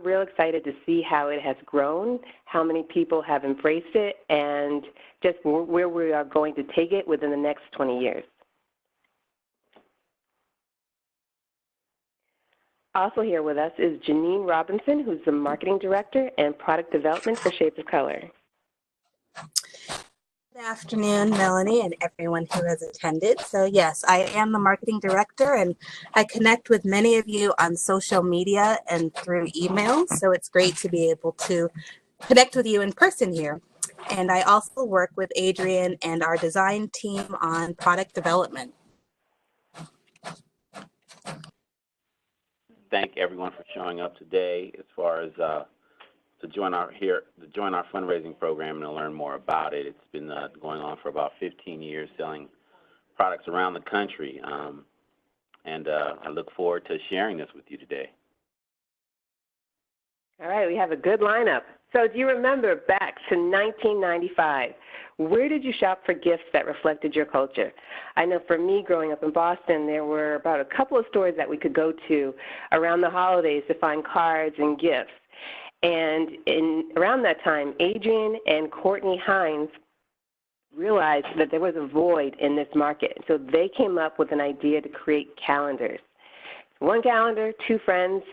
real excited to see how it has grown, how many people have embraced it, and just where we are going to take it within the next 20 years. Also here with us is Janine Robinson, who's the Marketing Director and Product Development for Shades of Color. Good afternoon, Melanie, and everyone who has attended. So yes, I am the Marketing Director, and I connect with many of you on social media and through email. So it's great to be able to connect with you in person here. And I also work with Adrian and our design team on product development. Thank everyone for showing up today as far as to join our fundraising program and to learn more about it. It's been going on for about 15 years, selling products around the country, and I look forward to sharing this with you today. All right, we have a good lineup. So do you remember back to 1995, where did you shop for gifts that reflected your culture? I know for me, growing up in Boston, there were about a couple of stores that we could go to around the holidays to find cards and gifts. And around that time, Adrian and Courtney Hines realized that there was a void in this market. So they came up with an idea to create calendars. One calendar, two friends.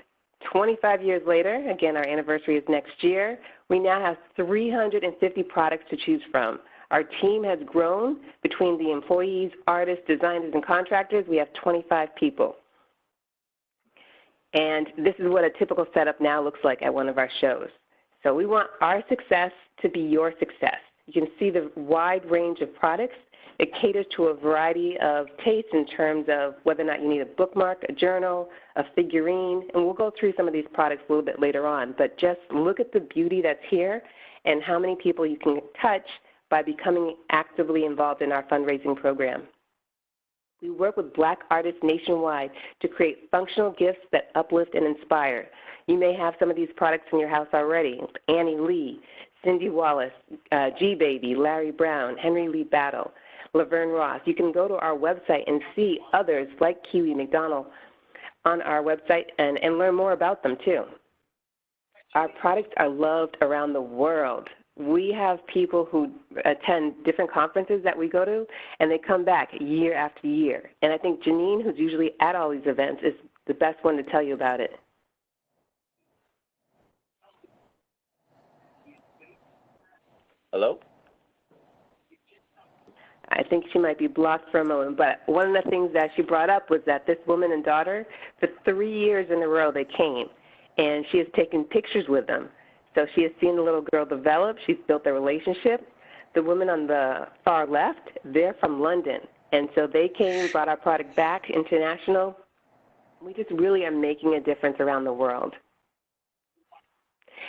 25 years later, again, our anniversary is next year, we now have 350 products to choose from. Our team has grown. Between the employees, artists, designers, and contractors, we have 25 people. And this is what a typical setup now looks like at one of our shows. So we want our success to be your success. You can see the wide range of products. It caters to a variety of tastes in terms of whether or not you need a bookmark, a journal, a figurine, and we'll go through some of these products a little bit later on. But just look at the beauty that's here and how many people you can touch by becoming actively involved in our fundraising program. We work with Black artists nationwide to create functional gifts that uplift and inspire. You may have some of these products in your house already. Annie Lee, Cindy Wallace, G-Baby, Larry Brown, Henry Lee Battle, Laverne Ross. You can go to our website and see others like Kiwi McDonald on our website and learn more about them too. Our products are loved around the world. We have people who attend different conferences that we go to, and they come back year after year. And I think Janine, who's usually at all these events, is the best one to tell you about it. Hello? I think she might be blocked for a moment, but one of the things that she brought up was that this woman and daughter, for 3 years in a row, they came, and she has taken pictures with them. So she has seen the little girl develop. She's built their relationship. The women on the far left, they're from London, and so they came, brought our product back international. We just really are making a difference around the world.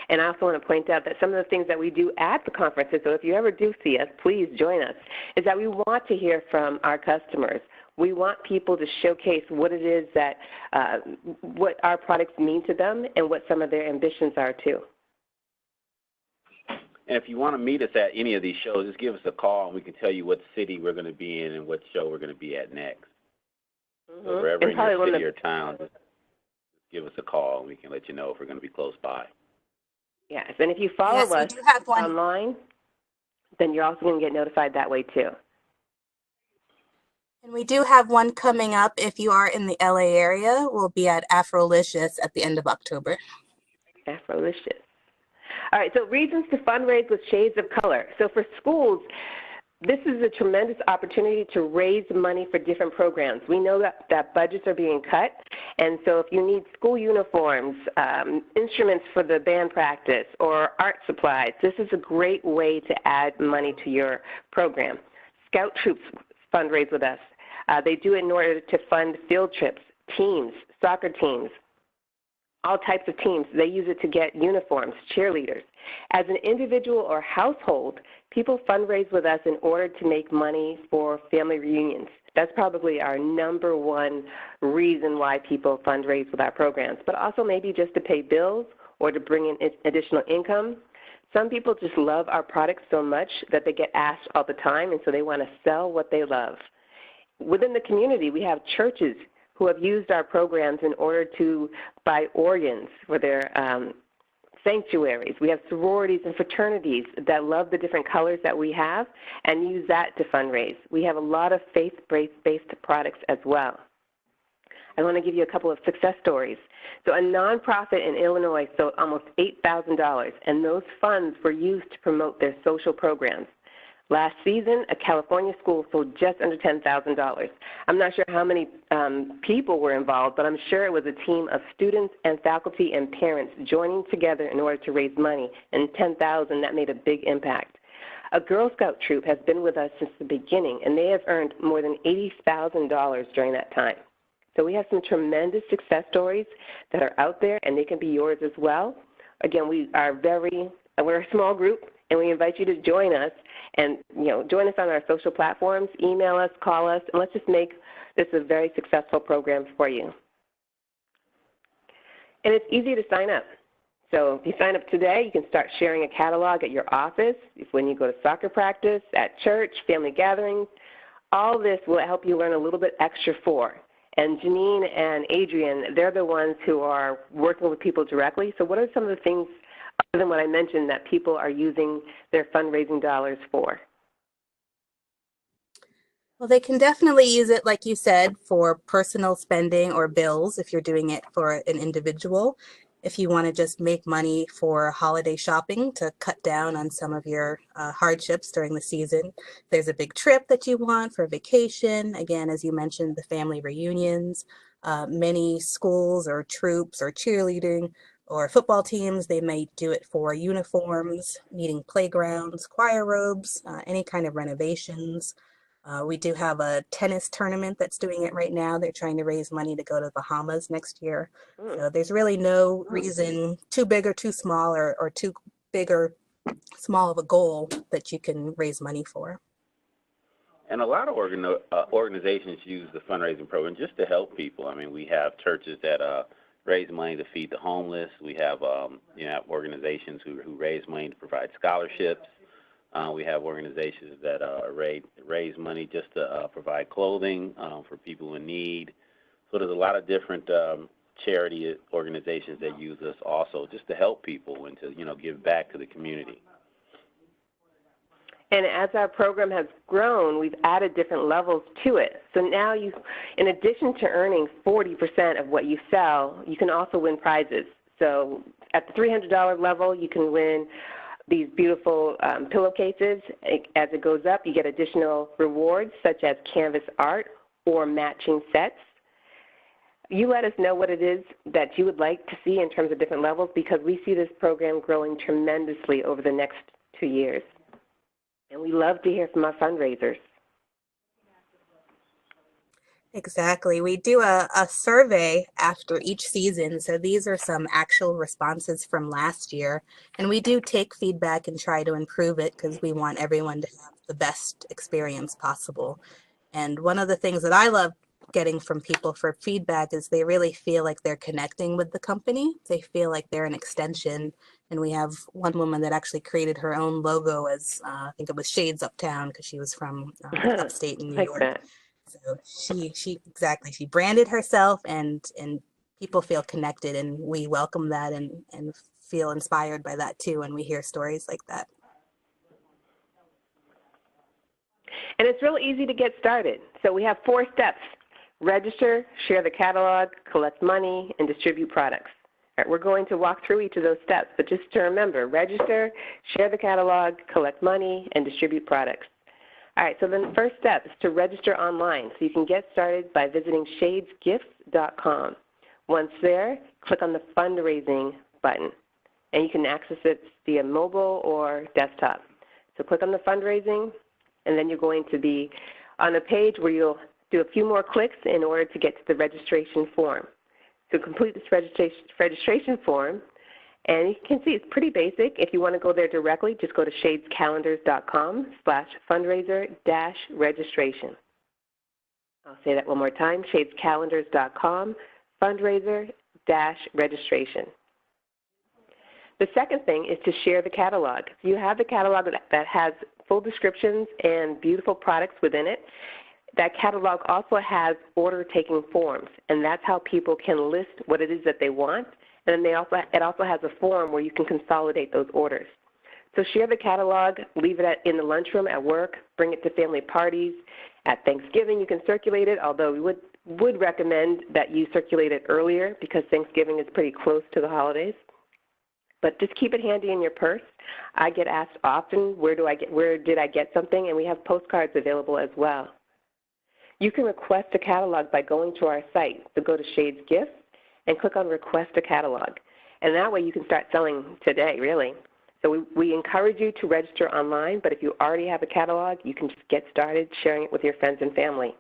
And I also want to point out that some of the things that we do at the conferences, so if you ever do see us, please join us, is that we want to hear from our customers. We want people to showcase what it is that, what our products mean to them and what some of their ambitions are too. And if you want to meet us at any of these shows, just give us a call and we can tell you what city we're going to be in and what show we're going to be at next. Mm-hmm. So wherever in your city or town, just give us a call and we can let you know if we're going to be close by. Yes, and if you follow us online, then you're also going to get notified that way too. And we do have one coming up. If you are in the LA area, we'll be at Afrolicious at the end of October. Afrolicious. All right, so reasons to fundraise with Shades of Color. So for schools, this is a tremendous opportunity to raise money for different programs. We know that budgets are being cut, and so if you need school uniforms, instruments for the band practice, or art supplies, this is a great way to add money to your program. Scout troops fundraise with us. They do it in order to fund field trips, teams, soccer teams, all types of teams. They use it to get uniforms, cheerleaders. As an individual or household, people fundraise with us in order to make money for family reunions. That's probably our number one reason why people fundraise with our programs, but also maybe just to pay bills or to bring in additional income. Some people just love our products so much that they get asked all the time, and so they want to sell what they love. Within the community, we have churches who have used our programs in order to buy organs for their sanctuaries. We have sororities and fraternities that love the different colors that we have and use that to fundraise. We have a lot of faith-based products as well. I want to give you a couple of success stories. So a nonprofit in Illinois sold almost $8,000, and those funds were used to promote their social programs. Last season, a California school sold just under $10,000. I'm not sure how many people were involved, but I'm sure it was a team of students and faculty and parents joining together in order to raise money, and $10,000, that made a big impact. A Girl Scout troop has been with us since the beginning, and they have earned more than $80,000 during that time. So we have some tremendous success stories that are out there, and they can be yours as well. Again, we're a small group, and we invite you to join us and, join us on our social platforms, email us, call us, and let's just make this a very successful program for you. And it's easy to sign up. So if you sign up today, you can start sharing a catalog at your office, when you go to soccer practice, at church, family gatherings. All this will help you learn a little bit extra for. And Janine and Adrian, they're the ones who are working with people directly. So what are some of the things, other than what I mentioned, that people are using their fundraising dollars for? Well, they can definitely use it, like you said, for personal spending or bills if you're doing it for an individual. If you want to just make money for holiday shopping to cut down on some of your hardships during the season. If there's a big trip that you want for vacation, again, as you mentioned, the family reunions, many schools or troops or cheerleading or football teams, they may do it for uniforms, needing playgrounds, choir robes, any kind of renovations. We do have a tennis tournament that's doing it right now. They're trying to raise money to go to the Bahamas next year. So there's really no reason too big or too small or too big or small of a goal that you can raise money for. And a lot of organizations use the fundraising program just to help people. I mean, we have churches that raise money to feed the homeless. We have organizations who raise money to provide scholarships. We have organizations that raise money just to provide clothing for people in need. So there's a lot of different charity organizations that use us also just to help people and to, give back to the community. And as our program has grown, we've added different levels to it. So now in addition to earning 40% of what you sell, you can also win prizes. So at the $300 level, you can win these beautiful pillowcases. As it goes up, you get additional rewards such as canvas art or matching sets. You let us know what it is that you would like to see in terms of different levels, because we see this program growing tremendously over the next 2 years. And we love to hear from our fundraisers. Exactly. We do a survey after each season. So these are some actual responses from last year. And we do take feedback and try to improve it because we want everyone to have the best experience possible. And one of the things that I love getting from people for feedback is they really feel like they're connecting with the company. They feel like they're an extension. And we have one woman that actually created her own logo as, I think it was Shades Uptown, because she was from upstate in New York. That. So she branded herself, and people feel connected, and we welcome that and feel inspired by that too when we hear stories like that. And it's real easy to get started. So we have 4 steps: register, share the catalog, collect money, and distribute products. All right, we're going to walk through each of those steps, but just to remember, register, share the catalog, collect money, and distribute products. All right, so then the first step is to register online. So you can get started by visiting shadesgifts.com. Once there, click on the fundraising button, and you can access it via mobile or desktop. So click on the fundraising, and then you're going to be on a page where you'll do a few more clicks in order to get to the registration form. So complete this registration form, and you can see it's pretty basic. If you want to go there directly, just go to shadescalendars.com/fundraiser-registration. I'll say that one more time, shadescalendars.com/fundraiser-registration. The second thing is to share the catalog. If you have the catalog that has full descriptions and beautiful products within it, that catalog also has order-taking forms, and that's how people can list what it is that they want And then it also has a form where you can consolidate those orders. So share the catalog, leave it in the lunchroom at work, bring it to family parties. At Thanksgiving, you can circulate it, although we would recommend that you circulate it earlier because Thanksgiving is pretty close to the holidays. But just keep it handy in your purse. I get asked often, where did I get something? And we have postcards available as well. You can request a catalog by going to our site. So go to Shades Gifts and click on Request a Catalog. And that way you can start selling today, really. So we encourage you to register online, but if you already have a catalog, you can just get started sharing it with your friends and family.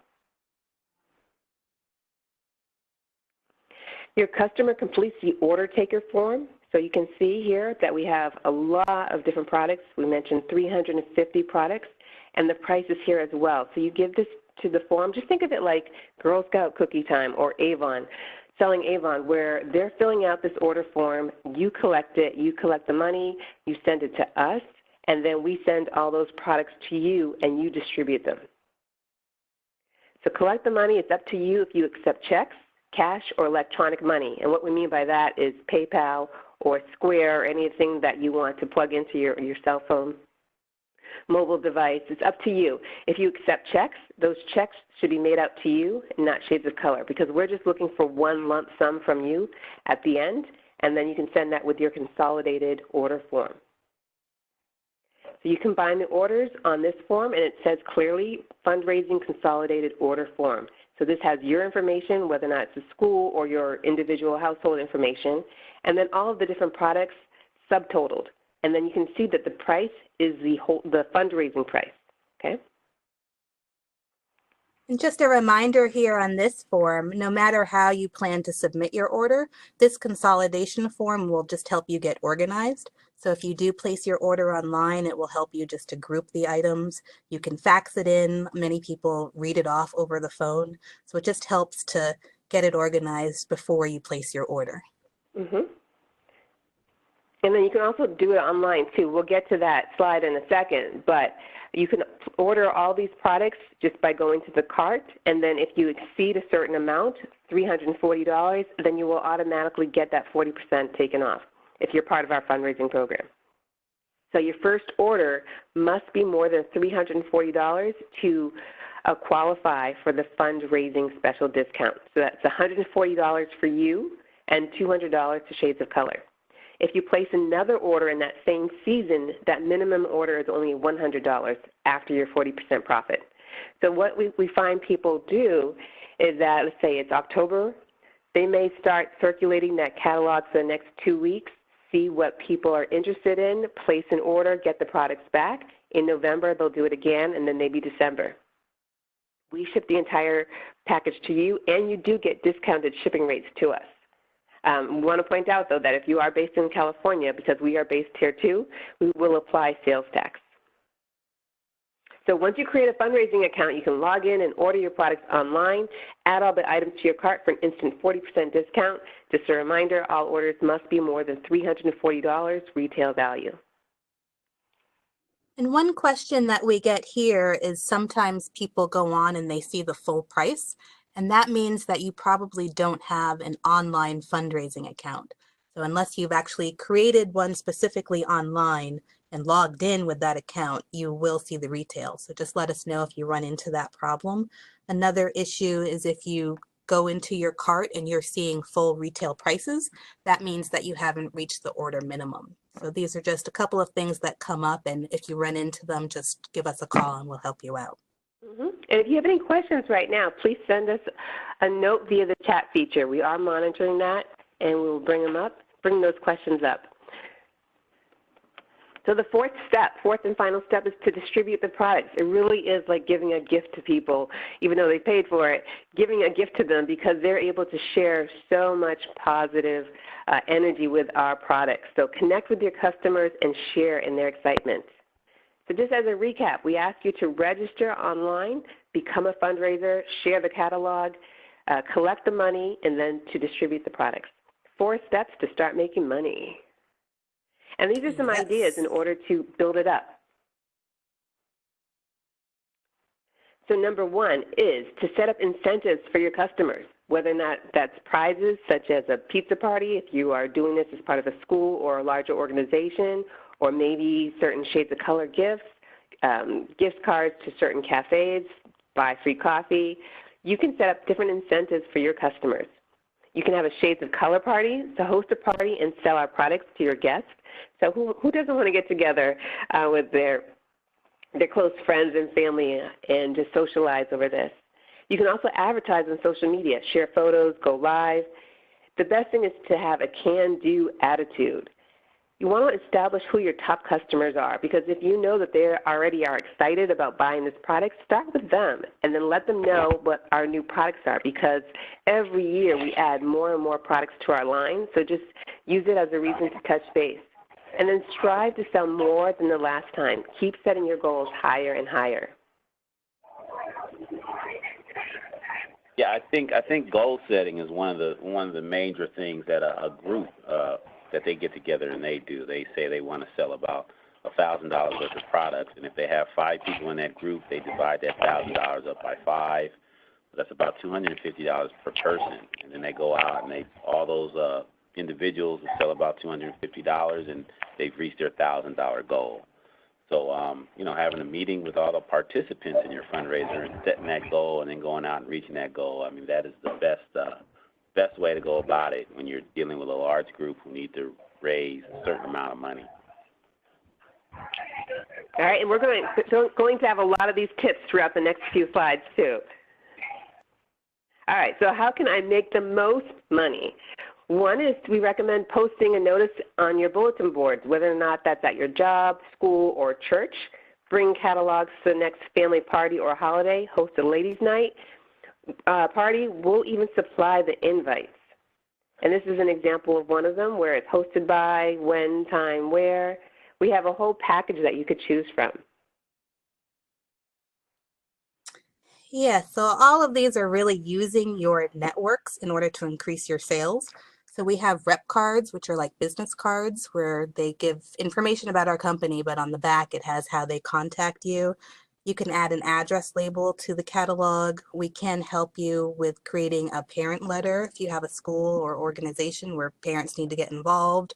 Your customer completes the order taker form. So you can see here that we have a lot of different products. We mentioned 350 products, and the price is here as well. So you give this to the form. Just think of it like Girl Scout cookie time or Avon, selling Avon, where they're filling out this order form. You collect it. You collect the money. You send it to us, and then we send all those products to you, and you distribute them. So collect the money. It's up to you if you accept checks, cash, or electronic money. And what we mean by that is PayPal or Square, or anything that you want to plug into your cell phone, mobile device. It's up to you. If you accept checks, those checks should be made out to you and not shades of color, because we're just looking for one lump sum from you at the end, and then you can send that with your consolidated order form. So you combine the orders on this form, and it says clearly, Fundraising Consolidated Order Form. So this has your information, whether or not it's a school or your individual household information, and then all of the different products subtotaled. And then you can see that the price is the fundraising price, okay? And just a reminder here on this form, no matter how you plan to submit your order, this consolidation form will just help you get organized. So if you do place your order online, it will help you just to group the items. You can fax it in. Many people read it off over the phone. So it just helps to get it organized before you place your order. Mm-hmm. And then you can also do it online too. We'll get to that slide in a second, but you can order all these products just by going to the cart, and then if you exceed a certain amount, $340, then you will automatically get that 40% taken off if you're part of our fundraising program. So your first order must be more than $340 to qualify for the fundraising special discount. So that's $140 for you and $200 to Shades of Color. If you place another order in that same season, that minimum order is only $100 after your 40% profit. So what we find people do is that, let's say it's October, they may start circulating that catalog for the next 2 weeks, see what people are interested in, place an order, get the products back. In November, they'll do it again, and then maybe December. We ship the entire package to you, and you do get discounted shipping rates to us. We want to point out, though, that if you are based in California, because we are based here too, we will apply sales tax. So once you create a fundraising account, you can log in and order your products online, add all the items to your cart for an instant 40% discount. Just a reminder, all orders must be more than $340 retail value. And one question that we get here is sometimes people go on and they see the full price, and that means that you probably don't have an online fundraising account. So unless you've actually created one specifically online and logged in with that account, you will see the retail. So just let us know if you run into that problem. Another issue is if you go into your cart and you're seeing full retail prices, that means that you haven't reached the order minimum. So these are just a couple of things that come up, and if you run into them, just give us a call and we'll help you out. Mm-hmm. And if you have any questions right now, please send us a note via the chat feature. We are monitoring that, and we will bring those questions up. So the fourth and final step is to distribute the products. It really is like giving a gift to people, even though they paid for it, giving a gift to them because they're able to share so much positive energy with our products. So connect with your customers and share in their excitement. So just as a recap, we ask you to register online, become a fundraiser, share the catalog, collect the money, and then to distribute the products. 4 steps to start making money. And these are some ideas in order to build it up. So number 1 is to set up incentives for your customers. whether or not that's prizes such as a pizza party if you are doing this as part of a school or a larger organization, or maybe certain shades of color gifts, gift cards to certain cafes, buy free coffee. You can set up different incentives for your customers. You can have a shades of color party, to host a party and sell our products to your guests. So who doesn't want to get together with their close friends and family and just socialize over this? You can also advertise on social media, share photos, go live. The best thing is to have a can-do attitude. You want to establish who your top customers are, because if you know that they already are excited about buying this product, start with them and then let them know what our new products are, because every year we add more and more products to our line, so just use it as a reason to touch base. And then strive to sell more than the last time. Keep setting your goals higher and higher. Yeah, I think goal setting is one of the major things that a group that they get together and they do. They say they want to sell about $1,000 worth of products, and if they have 5 people in that group, they divide that $1,000 up by 5. That's about $250 per person, and then they go out and all those individuals will sell about $250, and they've reached their $1,000 goal. So, having a meeting with all the participants in your fundraiser and setting that goal and then going out and reaching that goal, I mean, that is the best way to go about it when you're dealing with a large group who need to raise a certain amount of money. All right, and we're going to have a lot of these tips throughout the next few slides, too. All right, so how can I make the most money? One is we recommend posting a notice on your bulletin boards, whether or not that's at your job, school, or church. Bring catalogs to the next family party or holiday. Host a ladies' night party. We'll even supply the invites. And this is an example of one of them where it's hosted by, when, time, where. We have a whole package that you could choose from. Yeah, so all of these are really using your networks in order to increase your sales. So we have rep cards, which are like business cards where they give information about our company, but on the back it has how they contact you. You can add an address label to the catalog. We can help you with creating a parent letter if you have a school or organization where parents need to get involved.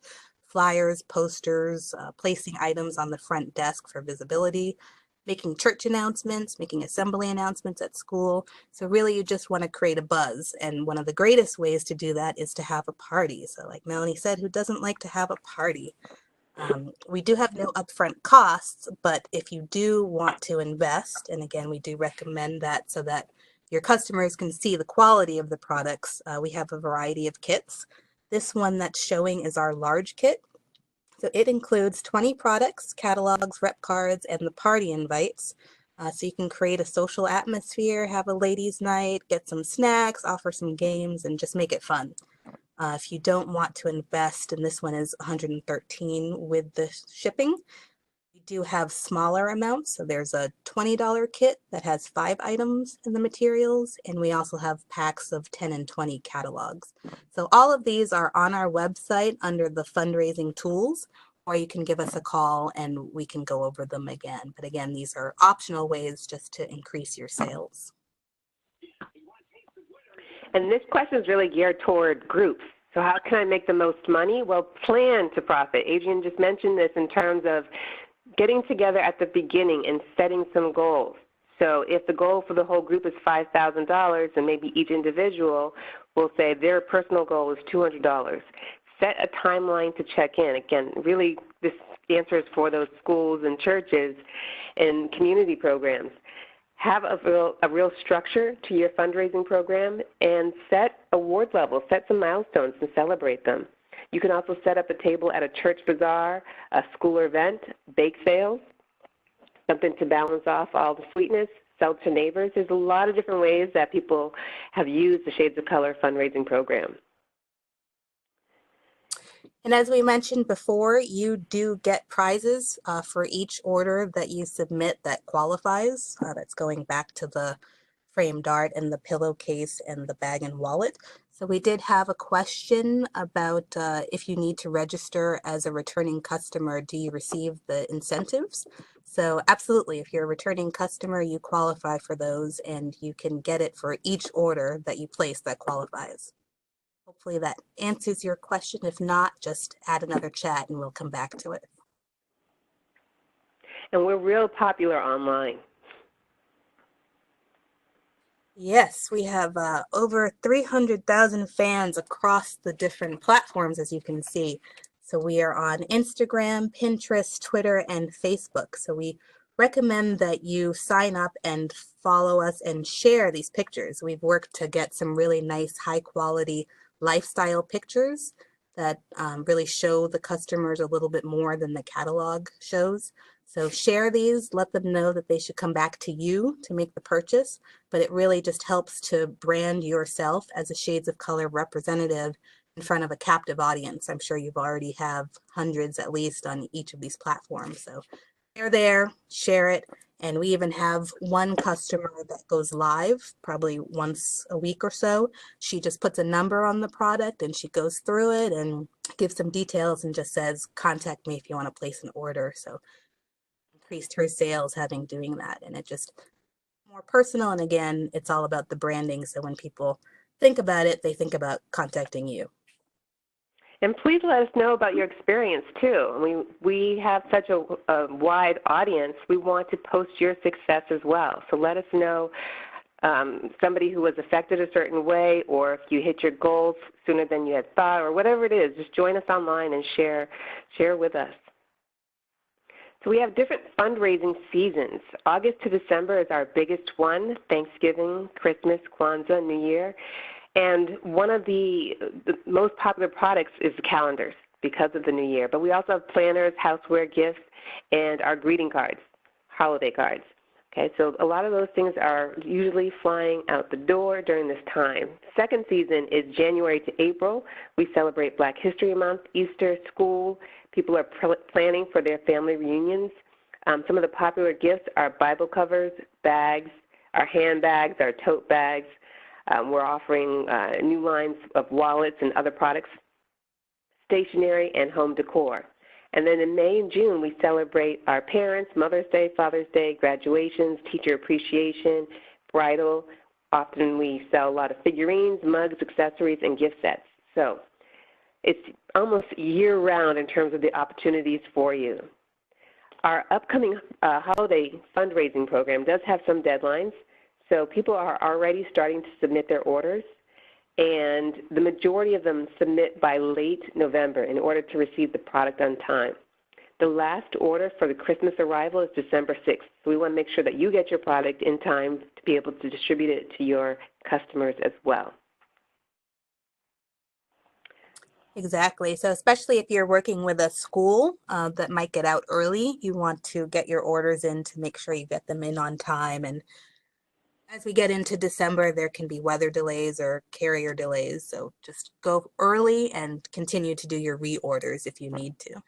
Flyers, posters, placing items on the front desk for visibility, making church announcements, making assembly announcements at school. So really you just want to create a buzz. And one of the greatest ways to do that is to have a party. So like Melanie said, who doesn't like to have a party? We do have no upfront costs, but if you do want to invest, and again, we do recommend that so that your customers can see the quality of the products, we have a variety of kits. This one that's showing is our large kit. So it includes 20 products, catalogs, rep cards, and the party invites. So you can create a social atmosphere, have a ladies' night, get some snacks, offer some games, and just make it fun. If you don't want to invest, and this one is $113 with the shipping, we do have smaller amounts. So there's a $20 kit that has 5 items in the materials, and we also have packs of 10 and 20 catalogs. So all of these are on our website under the fundraising tools, or you can give us a call and we can go over them again. But again, these are optional ways just to increase your sales. And this question is really geared toward groups. So how can I make the most money? Well, plan to profit. Adrian just mentioned this in terms of getting together at the beginning and setting some goals. So if the goal for the whole group is $5,000 and maybe each individual will say their personal goal is $200, set a timeline to check in. Again, really this answer is for those schools and churches and community programs. Have a real structure to your fundraising program and set award levels, set some milestones and celebrate them. You can also set up a table at a church bazaar, a school event, bake sales, something to balance off all the sweetness, sell to neighbors. There's a lot of different ways that people have used the Shades of Color fundraising program. And as we mentioned before, you do get prizes for each order that you submit that qualifies. That's going back to the framed art and the pillowcase and the bag and wallet. So we did have a question about if you need to register as a returning customer, do you receive the incentives? So absolutely, if you're a returning customer, you qualify for those and you can get it for each order that you place that qualifies. Hopefully that answers your question. If not, just add another chat and we'll come back to it. And we're real popular online. Yes, we have over 300,000 fans across the different platforms, as you can see. So we are on Instagram, Pinterest, Twitter, and Facebook. So we recommend that you sign up and follow us and share these pictures. We've worked to get some really nice, high quality lifestyle pictures that really show the customers a little bit more than the catalog shows. So share these, let them know that they should come back to you to make the purchase, but it really just helps to brand yourself as a Shades of Color representative in front of a captive audience. I'm sure you've already have hundreds at least on each of these platforms. So they're there, share it. And we even have one customer that goes live probably once a week or so. She just puts a number on the product and she goes through it and gives some details and just says, contact me if you want to place an order. So increased her sales having doing that, and it just more personal. And again, it's all about the branding. So when people think about it, they think about contacting you. And please let us know about your experience too. We have such a wide audience. We want to post your success as well. So let us know somebody who was affected a certain way, or if you hit your goals sooner than you had thought, or whatever it is. Just join us online and share with us. So we have different fundraising seasons. August to December is our biggest one: Thanksgiving, Christmas, Kwanzaa, New Year. And one of the most popular products is the calendars because of the new year. But we also have planners, houseware gifts, and our greeting cards, holiday cards. Okay, so a lot of those things are usually flying out the door during this time. Second season is January to April. We celebrate Black History Month, Easter, school. People are planning for their family reunions. Some of the popular gifts are Bible covers, bags, our handbags, our tote bags. We're offering new lines of wallets and other products, stationery, and home decor. And then in May and June, we celebrate our parents, Mother's Day, Father's Day, graduations, teacher appreciation, bridal. Often we sell a lot of figurines, mugs, accessories, and gift sets. So it's almost year-round in terms of the opportunities for you. Our upcoming holiday fundraising program does have some deadlines. So people are already starting to submit their orders, and the majority of them submit by late November in order to receive the product on time. The last order for the Christmas arrival is December 6th. So we want to make sure that you get your product in time to be able to distribute it to your customers as well. Exactly. So especially if you're working with a school that might get out early, you want to get your orders in to make sure you get them in on time. And as we get into December, there can be weather delays or carrier delays. So just go early and continue to do your reorders if you need to.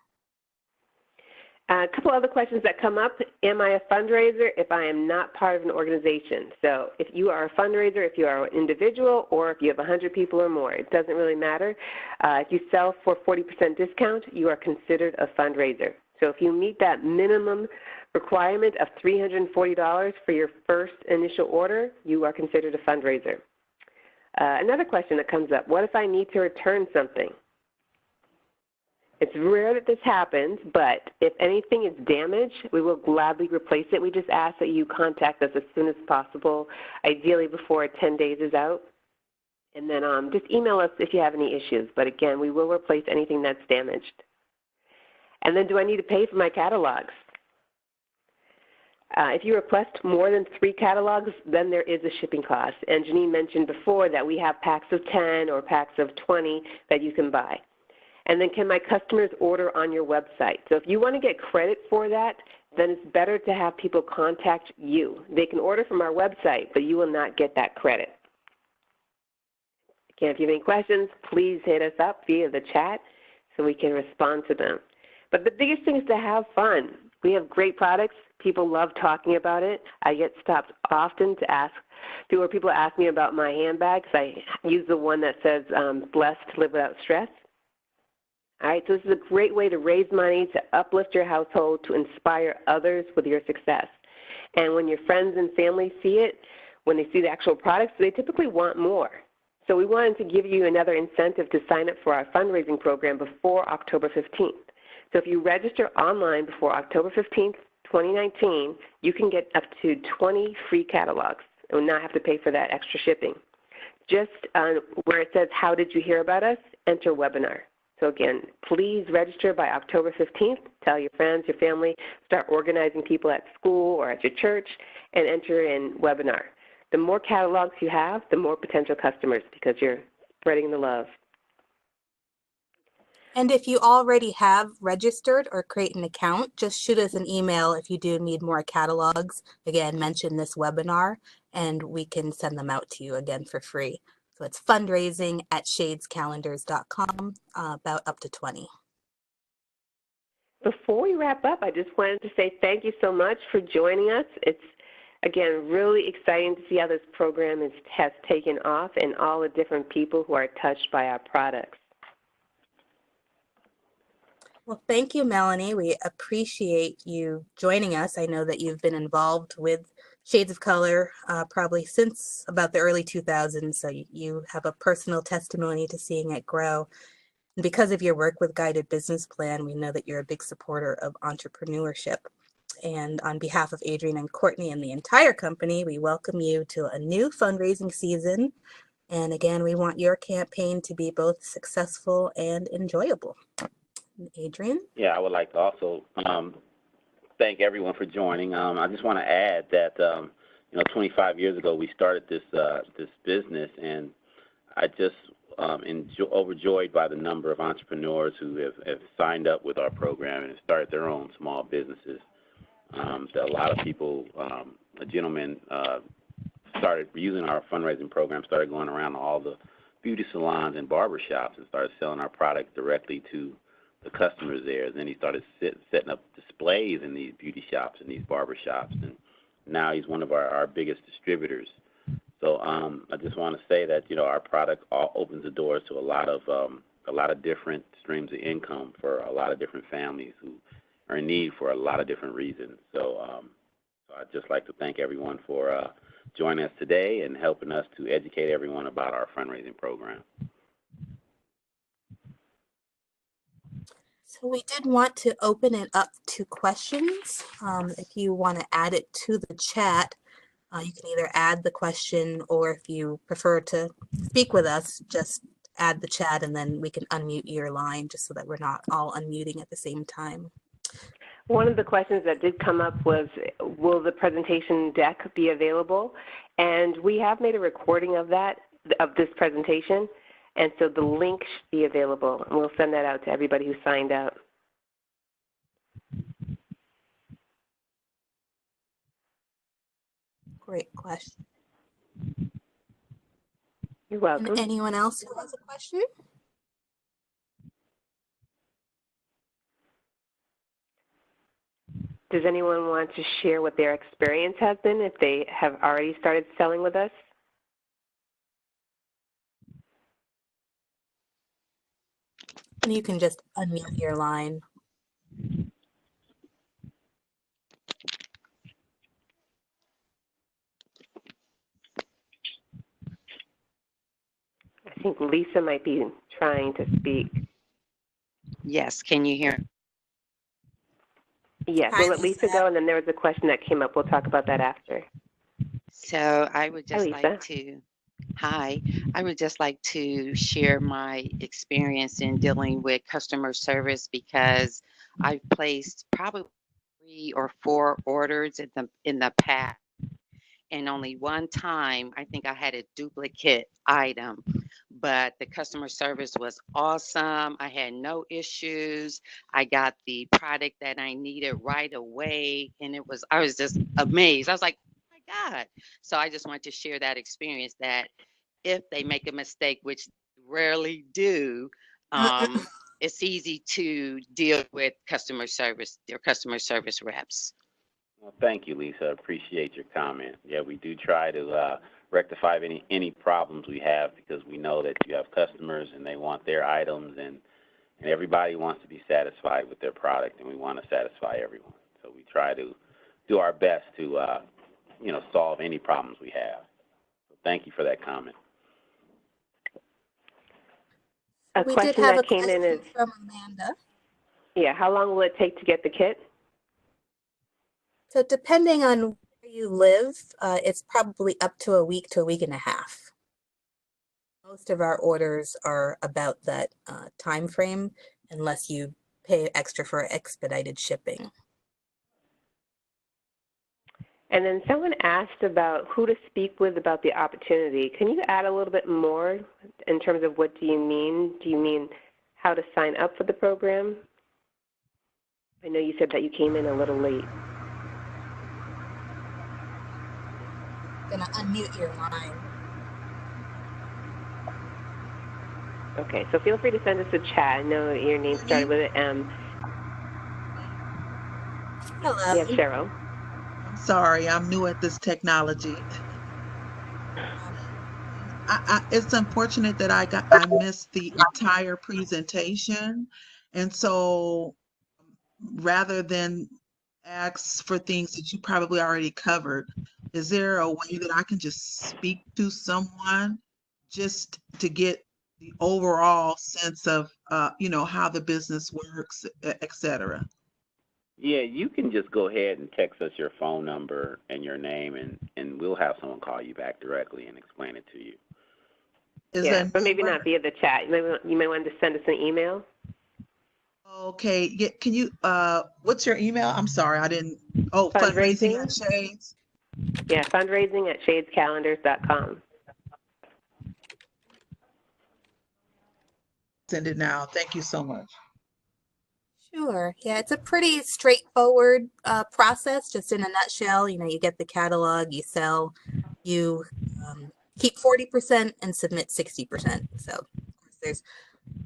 A couple other questions that come up. Am I a fundraiser if I am not part of an organization? So if you are a fundraiser, if you are an individual, or if you have 100 people or more, it doesn't really matter. If you sell for 40% discount, you are considered a fundraiser. So if you meet that minimum requirement of $340 for your first initial order, you are considered a fundraiser. Another question that comes up: what if I need to return something? It's rare that this happens, but if anything is damaged, we will gladly replace it. We just ask that you contact us as soon as possible, ideally before 10 days is out. And then just email us if you have any issues. But again, we will replace anything that's damaged. And then, do I need to pay for my catalogs? If you request more than 3 catalogs, then there is a shipping cost. And Janine mentioned before that we have packs of 10 or packs of 20 that you can buy. And then, can my customers order on your website? So if you want to get credit for that, then it's better to have people contact you. They can order from our website, but you will not get that credit. Again, if you have any questions, please hit us up via the chat so we can respond to them. But the biggest thing is to have fun. We have great products. People love talking about it. I get stopped often to ask, people ask me about my handbags. I use the one that says, blessed to live without stress. All right, so this is a great way to raise money, to uplift your household, to inspire others with your success. And when your friends and family see it, when they see the actual products, they typically want more. So we wanted to give you another incentive to sign up for our fundraising program before October 15th. So if you register online before October 15th, 2019, you can get up to 20 free catalogs and not have to pay for that extra shipping. Just where it says, how did you hear about us, enter webinar. So again, please register by October 15th. Tell your friends, your family, start organizing people at school or at your church, and enter in webinar. The more catalogs you have, the more potential customers, because you're spreading the love. And if you already have registered or create an account, just shoot us an email if you do need more catalogs. Again, mention this webinar and we can send them out to you again for free. So it's fundraising@shadescalendars.com, about up to 20. Before we wrap up, I just wanted to say thank you so much for joining us. It's, again, really exciting to see how this program has taken off and all the different people who are touched by our products. Well, thank you, Melanie. We appreciate you joining us. I know that you've been involved with Shades of Color probably since about the early 2000s, so you have a personal testimony to seeing it grow. And because of your work with Guided Business Plan, we know that you're a big supporter of entrepreneurship. And on behalf of Adrian and Courtney and the entire company, we welcome you to a new fundraising season. And again, we want your campaign to be both successful and enjoyable. Adrian? Yeah, I would like to also thank everyone for joining. I just want to add that 25 years ago we started this business, and I just overjoyed by the number of entrepreneurs who have signed up with our program and have started their own small businesses. A lot of people, a gentleman started using our fundraising program, started going around to all the beauty salons and barbershops and started selling our product directly to the customers there. Then he started setting up displays in these beauty shops and these barbershops, and now he's one of our biggest distributors. So I just want to say that our product opens the doors to a lot of different streams of income for a lot of different families who are in need for a lot of different reasons. So I'd just like to thank everyone for joining us today and helping us to educate everyone about our fundraising program. So we did want to open it up to questions. If you want to add it to the chat, you can either add the question, or if you prefer to speak with us, just add the chat and then we can unmute your line just so that we're not all unmuting at the same time. One of the questions that did come up was, will the presentation deck be available? And we have made a recording of this presentation. And so the link should be available, and we'll send that out to everybody who signed up. Great question. You're welcome. And anyone else who has a question? Does anyone want to share what their experience has been if they have already started selling with us? You can just unmute your line. I think Lisa might be trying to speak. Yes, can you hear? Yes, Hi, we'll let Lisa go, and then there was a question that came up. We'll talk about that after. So I would just Hi, like to, hi, I would just like to share my experience in dealing with customer service, because I've placed probably 3 or 4 orders in the past. And only one time, I think I had a duplicate item, but the customer service was awesome. I had no issues. I got the product that I needed right away. And I was just amazed. I was like, oh my God. So I just wanted to share that experience, that if they make a mistake, which rarely do, it's easy to deal with customer service, their customer service reps. Well, thank you, Lisa. I appreciate your comment. Yeah, we do try to rectify any problems we have, because we know that you have customers and they want their items, and everybody wants to be satisfied with their product, and we want to satisfy everyone. So we try to do our best to, solve any problems we have. So thank you for that comment. We did have a question from Amanda. Yeah, how long will it take to get the kit? So depending on where you live, it's probably up to a week to a week and a half. Most of our orders are about that time frame, unless you pay extra for expedited shipping. And then someone asked about who to speak with about the opportunity. Can you add a little bit more in terms of what do you mean? Do you mean how to sign up for the program? I know you said that you came in a little late. I'm going to unmute your line. Okay, so feel free to send us a chat. I know your name started with an M. Hello. Yeah, Cheryl. I'm sorry, I'm new at this technology. It's unfortunate that I missed the entire presentation, and so rather than ask for things that you probably already covered, is there a way that I can just speak to someone just to get the overall sense of how the business works, et cetera? Yeah, you can just go ahead and text us your phone number and your name, and we'll have someone call you back directly and explain it to you. But maybe not via the chat. You may want to send us an email. Okay. Yeah, can you, what's your email? I'm sorry, I didn't. Oh, fundraising at Shades? Yeah, fundraising at shadescalendars.com. Send it now. Thank you so much. Sure. Yeah, it's a pretty straightforward process. Just in a nutshell, you get the catalog, you sell, you keep 40% and submit 60%. So of course, there's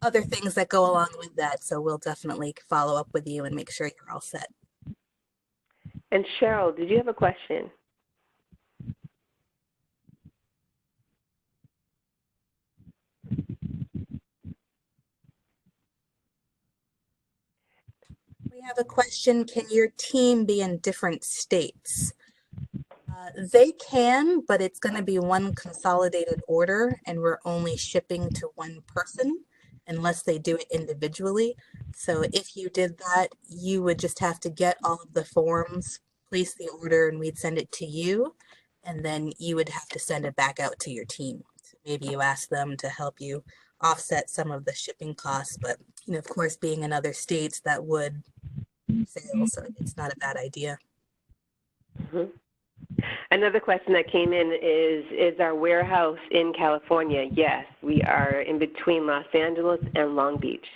other things that go along with that. So we'll definitely follow up with you and make sure you're all set. And Cheryl, did you have a question? We have a question. Can your team be in different states? They can, but it's going to be one consolidated order, and we're only shipping to one person unless they do it individually. So if you did that, you would just have to get all of the forms, place the order, and we'd send it to you, and then you would have to send it back out to your team. So maybe you ask them to help you offset some of the shipping costs, but of course, being in other states, that would fail, so it's not a bad idea. Mm-hmm. Another question that came in is our warehouse in California? Yes, we are in between Los Angeles and Long Beach.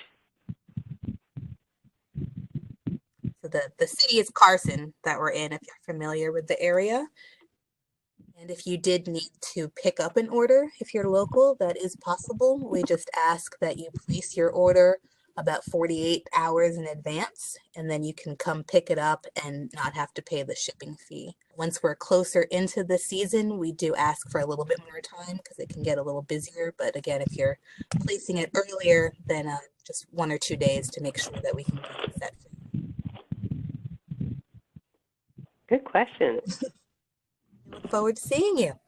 So the city is Carson that we're in, if you're familiar with the area. And if you did need to pick up an order, if you're local, that is possible. We just ask that you place your order about 48 hours in advance, and then you can come pick it up and not have to pay the shipping fee. Once we're closer into the season, we do ask for a little bit more time because it can get a little busier. But again, if you're placing it earlier, then just 1 or 2 days to make sure that we can get it set for you. Good question. I look forward to seeing you.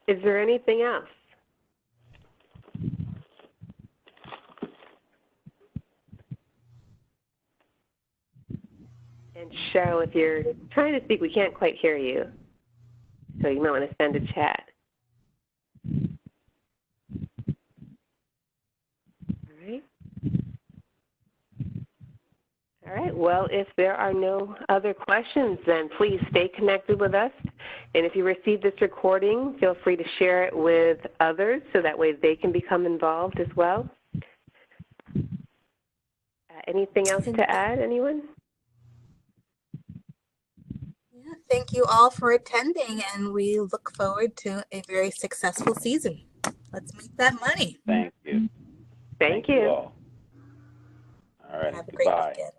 Is there anything else? And Cheryl, if you're trying to speak, we can't quite hear you. So you might want to send a chat. All right. All right. Well, if there are no other questions, then please stay connected with us. And if you receive this recording, feel free to share it with others so that way they can become involved as well. Anything else to add, anyone? Yeah, thank you all for attending, and we look forward to a very successful season. Let's make that money. Thank you. Thank you. all. All right, Have a great goodbye. weekend.